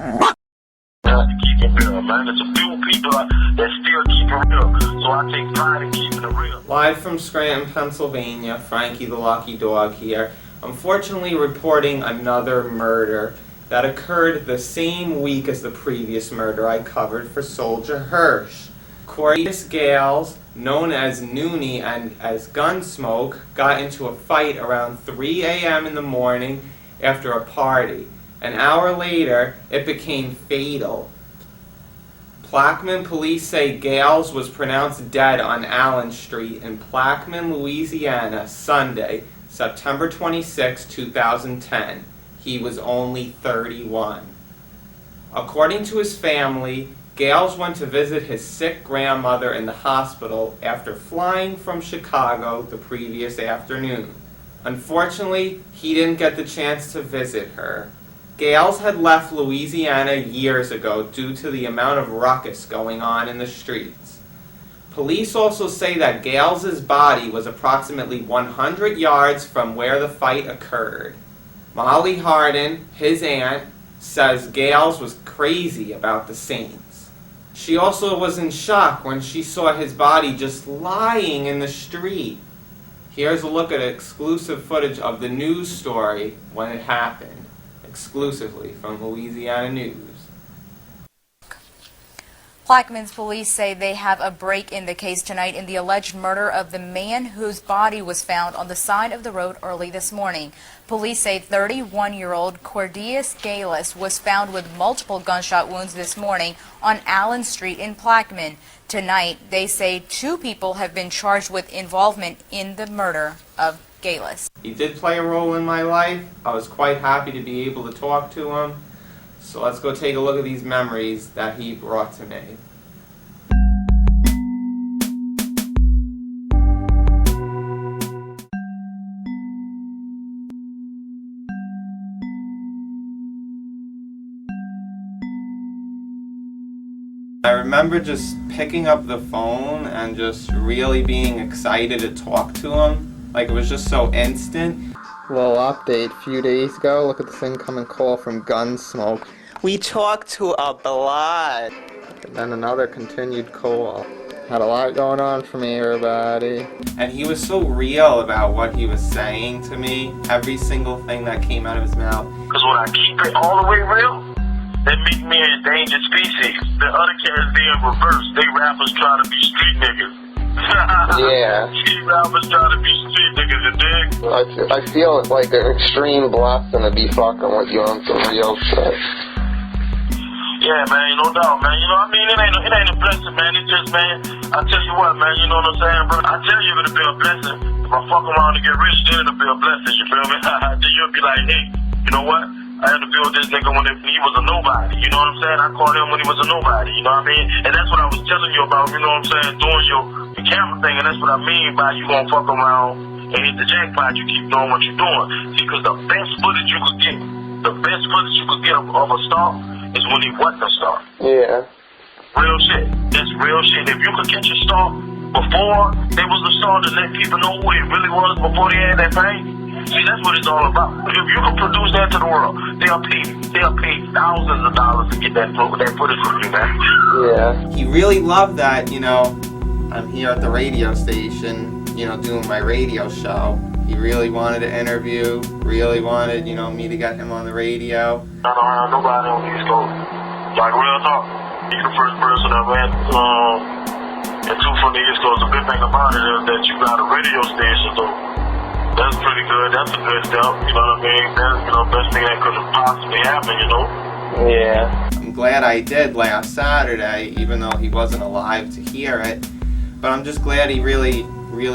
Keep it real, man. There's a few people that still keep it real, so I take pride in keeping it real. Live from Scranton, Pennsylvania, Frankie the Lucky Dog here. Unfortunately reporting another murder that occurred the same week as the previous murder I covered for Soldier Hirsch. Cornelius Gales, known as Noonie and as Gunsmoke, got into a fight around 3 a.m. in the morning after a party. An hour later, it became fatal. Plaquemine police say Gales was pronounced dead on Allen Street in Plaquemine, Louisiana, Sunday, September 26, 2010. He was only 31. According to his family, Gales went to visit his sick grandmother in the hospital after flying from Chicago the previous afternoon. Unfortunately, he didn't get the chance to visit her. Gales had left Louisiana years ago due to the amount of ruckus going on in the streets. Police also say that Gales's body was approximately 100 yards from where the fight occurred. Molly Hardin, his aunt, says Gales was crazy about the Saints. She also was in shock when she saw his body just lying in the street. Here's a look at exclusive footage of the news story when it happened. Exclusively from Louisiana News. Plaquemine's police say they have a break in the case tonight in the alleged murder of the man whose body was found on the side of the road early this morning. Police say 31-year-old Cornelius Gales was found with multiple gunshot wounds this morning on Allen Street in Plaquemine. Tonight, they say 2 people have been charged with involvement in the murder of Gales. He did play a role in my life. I was quite happy to be able to talk to him. So let's go take a look at these memories that he brought to me. I remember just picking up the phone and just really being excited to talk to him. Like, it was just so instant. Little update, a few days ago, look at this incoming call from Gunsmoke. We talked to a blood. And then another continued call. Had a lot going on for me, everybody. And he was so real about what he was saying to me. Every single thing that came out of his mouth. Because when I keep it all the way real, they make me an endangered species. The other cats, they in reverse. They rappers trying to be street niggas. Yeah. Street rappers trying to be street niggas, you dig? I feel like an extreme blessing to be fucking with you on some real shit. Yeah, man, no doubt, man. You know what I mean? It ain't a blessing, man. It's just, man, I tell you what, man, you know what I'm saying, bro? I tell you it'll be a blessing. If I fuck around to get rich, then it'll be a blessing, you feel me? Then you'll be like, hey, you know what? I had to build this nigga when he was a nobody, you know what I'm saying? I called him when he was a nobody, you know what I mean? And that's what I was telling you about, you know what I'm saying, doing your camera thing, and that's what I mean by you gonna fuck around and hit the jackpot, you keep doing what you're doing. See, because the best footage you could get, of a star is when he wasn't a star. Yeah. Real shit. That's real shit. If you could catch a star before they was a star to let people know who they really was before they had that fame, see, that's what it's all about. If you can produce that to the world, they'll pay thousands of dollars to get that footage from you, man. Yeah. He really loved that, you know, I'm here at the radio station, you know, doing my radio show. He really wanted to interview, really wanted, you know, me to get him on the radio. I don't have nobody on the East Coast. Like, real talk. He's the first person that went into from the East Coast. The good thing about it is that you got a radio station, so that's pretty good. That's a good step, you know what I mean? That's, you know, best thing that could have possibly happened, you know? Yeah. I'm glad I did last Saturday, even though he wasn't alive to hear it. But I'm just glad he really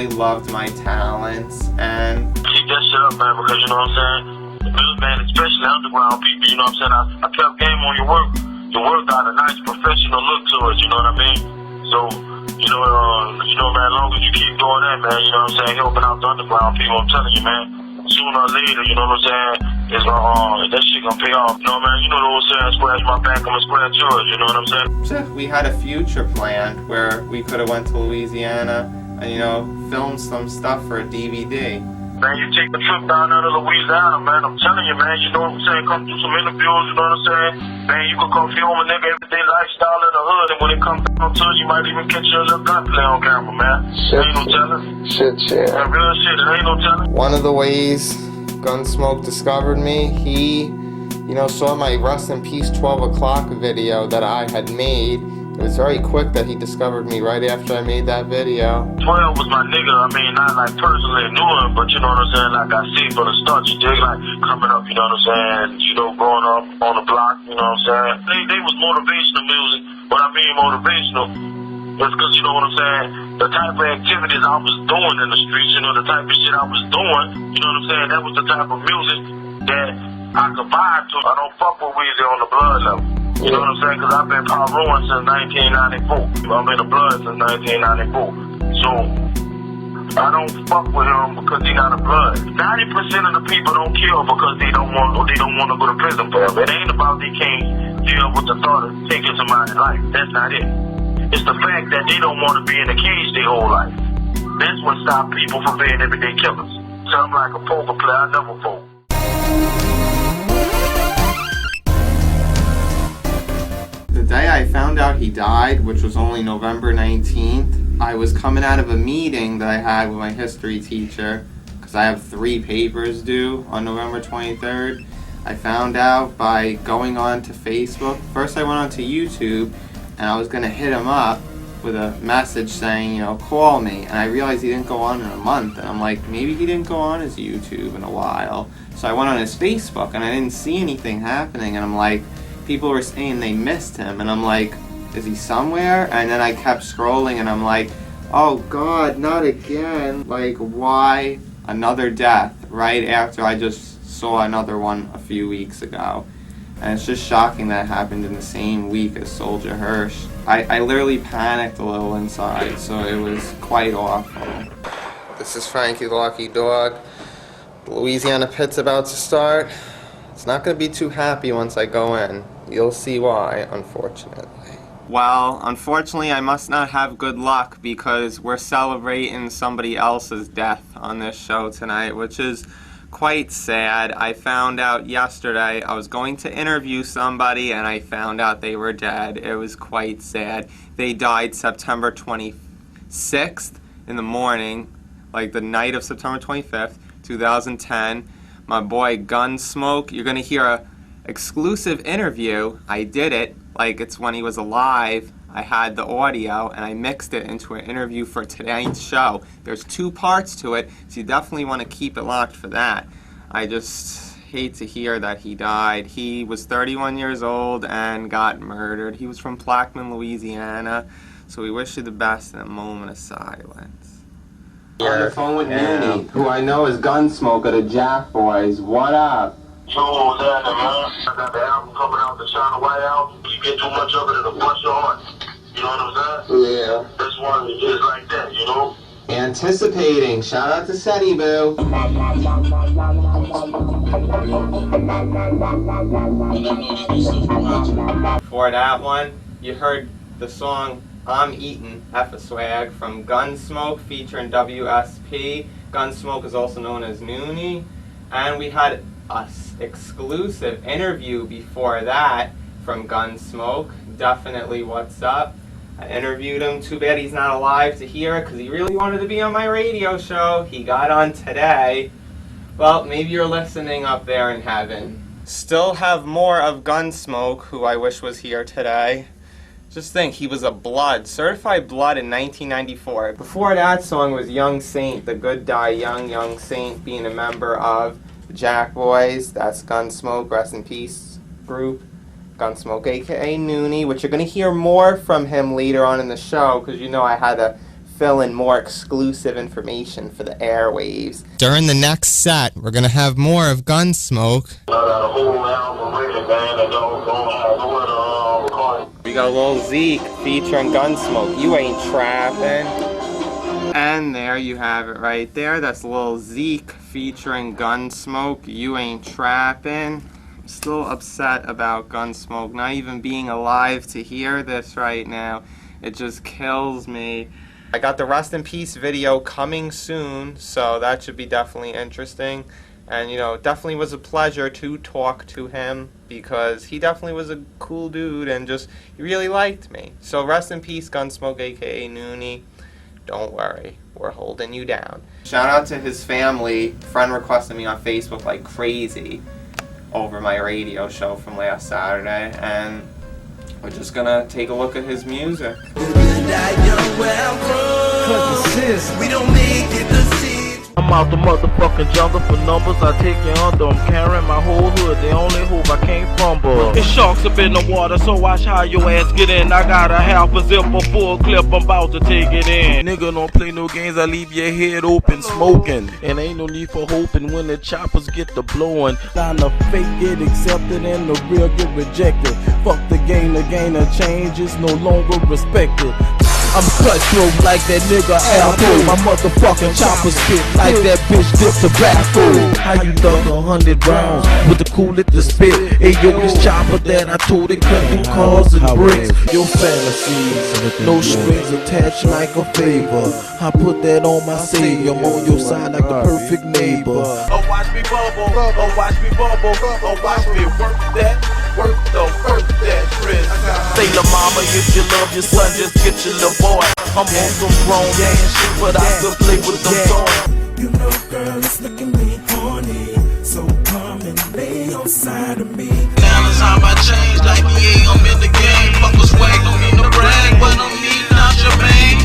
loved my talents, and keep that shit up, man, because you know what I'm saying? The business, man, especially underground people, you know what I'm saying? I kept game on your work. Your work got a nice professional look to it, you know what I mean? So, you know, man, as long as you keep doing that, man, you know what I'm saying, helping out the underground people, I'm telling you, man, sooner or later, you know what I'm saying, it's gonna, that shit gonna pay off. You know, man, you know the old saying, scratch my back, I'm gonna scratch yours, you know what I'm saying? We had a future planned where we could have went to Louisiana and, you know, filmed some stuff for a DVD. Man, you take a trip down there to Louisiana, man. I'm telling you, man. You know what I'm saying? Come do some interviews, you know what I'm saying? Man, you can come film a nigga everyday lifestyle in the hood, and when it comes down to it, you might even catch you a little gunplay on camera, man. Ain't no telling. Shit. Man, real shit, it ain't no telling. One of the ways Gunsmoke discovered me, he, saw my Rest in Peace 12 o'clock video that I had made. It was very quick that he discovered me right after I made that video. 12 was my nigga. I mean, not like personally knew him, but you know what I'm saying? Like I see from the start, you dig? Like coming up, you know what I'm saying? Growing up on the block, you know what I'm saying? They was motivational music. What I mean motivational is because, you know what I'm saying? The type of activities I was doing in the streets, the type of shit I was doing, you know what I'm saying? That was the type of music that I could vibe to. I don't fuck with Weezy on the blood level. You know what I'm saying? Because I've been Power Ruin since 1994. I'm in the blood since 1994. So, I don't fuck with him because he got a blood. 90% of the people don't kill because they don't want to go to prison for him. It ain't about they can't deal with the thought of taking somebody's life. That's not it. It's the fact that they don't want to be in a cage their whole life. That's what stops people from being everyday killers. So I'm like a poker player. I never fold. The day I found out he died, which was only November 19th, I was coming out of a meeting that I had with my history teacher, because I have 3 papers due on November 23rd. I found out by going on to Facebook. First I went on to YouTube, and I was going to hit him up with a message saying, call me. And I realized he didn't go on in a month, and I'm like, maybe he didn't go on his YouTube in a while. So I went on his Facebook, and I didn't see anything happening, and I'm like, people were saying they missed him, and I'm like, is he somewhere? And then I kept scrolling, and I'm like, oh God, not again. Like, why another death right after I just saw another one a few weeks ago? And it's just shocking that it happened in the same week as Soldier Hirsch. I literally panicked a little inside, so it was quite awful. This is Frankie the Lucky Dog. The Louisiana pit's about to start. It's not going to be too happy once I go in. You'll see why, unfortunately. Well, unfortunately, I must not have good luck because we're celebrating somebody else's death on this show tonight, which is quite sad. I found out yesterday I was going to interview somebody and I found out they were dead. It was quite sad. They died September 26th in the morning, like the night of September 25th, 2010. My boy Gunsmoke, you're going to hear a exclusive interview. I did it like it's when he was alive. I had the audio and I mixed it into an interview for tonight's show. There's 2 parts to it, so you definitely want to keep it locked for that. I just hate to hear that he died. He was 31 years old and got murdered. He was from Plaquemine, Louisiana, so we wish you the best in a moment of silence. On the phone with Noonie, who I know is Gunsmoke of the Jack Boys. What up? So what's happening, man? I got the album coming out, the China White album. You get too much of it, it'll bust your heart. You know what I'm saying? Yeah. This one is just like that, you know? Anticipating. Shout out to Seti Boo. For that one, you heard the song I'm Eatin' F a Swag from Gunsmoke featuring WSP. Gunsmoke is also known as Noonie. And we had an exclusive interview before that from Gunsmoke. Definitely What's Up. I interviewed him. Too bad he's not alive to hear it because he really wanted to be on my radio show. He got on today. Well, maybe you're listening up there in heaven. Still have more of Gunsmoke, who I wish was here today. Just think, he was a Blood, certified Blood in 1994. Before that song was Young Saint, The Good Die Young, Young Saint being a member of the Jack Boys. That's Gunsmoke, rest in peace group. Gunsmoke, a.k.a. Noonie, which you're going to hear more from him later on in the show, because you know I had to fill in more exclusive information for the airwaves. During the next set, we're going to have more of Gunsmoke. I got a whole album ready, man. I don't have nowhere to record it. We got a little Zeke featuring Gunsmoke. You ain't trapping. And there you have it right there. That's Lil Zeke featuring Gunsmoke. You ain't trapping. I'm still upset about Gunsmoke not even being alive to hear this right now. It just kills me. I got the rest in peace video coming soon, so that should be definitely interesting. And, you know, it definitely was a pleasure to talk to him because he definitely was a cool dude and just, he really liked me. So rest in peace, Gunsmoke, a.k.a. Noonie. Don't worry, we're holding you down. Shout out to his family. Friend requested me on Facebook like crazy over my radio show from last Saturday, and we're just gonna take a look at his music. I'm out the motherfucking jungle for numbers. I take you under. I'm carrying my whole hood. The only hope I can't fumble. It's sharks up in the water, so watch how your ass get in. I got a half a zip, a full clip. I'm about to take it in. Nigga, don't play no games. I leave your head open, smoking. And ain't no need for hoping when the choppers get the blowing. Time the fake get accepted and the real get rejected. Fuck the game of change is no longer respected. I'm cutthroat like that nigga Apple. My motherfucking chopper spit like that bitch dip tobacco. How you duck 100 rounds with the cool at the spit? Hey yo, this chopper that I told it cut through cars and bricks. Your fantasies, no strings attached like a favor. I put that on my savior. I'm on your side like a perfect neighbor. Oh watch me bubble, oh watch me bubble, oh watch me work that. Work that wrist. Say la mama, if you love your son, just get your little boy. I'm on some grown man shit, but I still play with them toys. You know, girl, it's looking me horny, so come and lay your side of me. Now it's time I change, like yeah, I'm in the game. Fuck a swag, don't need no brag, but I'm needing out your man.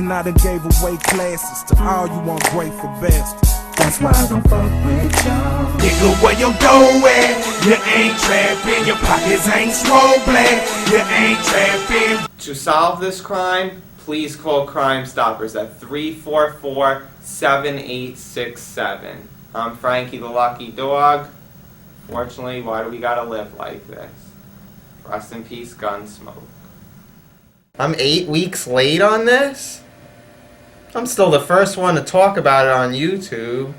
And I done gave away classes to all you ungrateful bastards. That's why I don't fuck with y'all. Nigga, where you dough at? You ain't trapping, your pockets ain't swollen. You ain't trapping. To solve this crime, please call Crime Stoppers at 344-7867. I'm Frankie the Lucky Dog. Fortunately, why do we gotta live like this? Rest in peace, Gunsmoke. I'm 8 weeks late on this? I'm still the first one to talk about it on YouTube.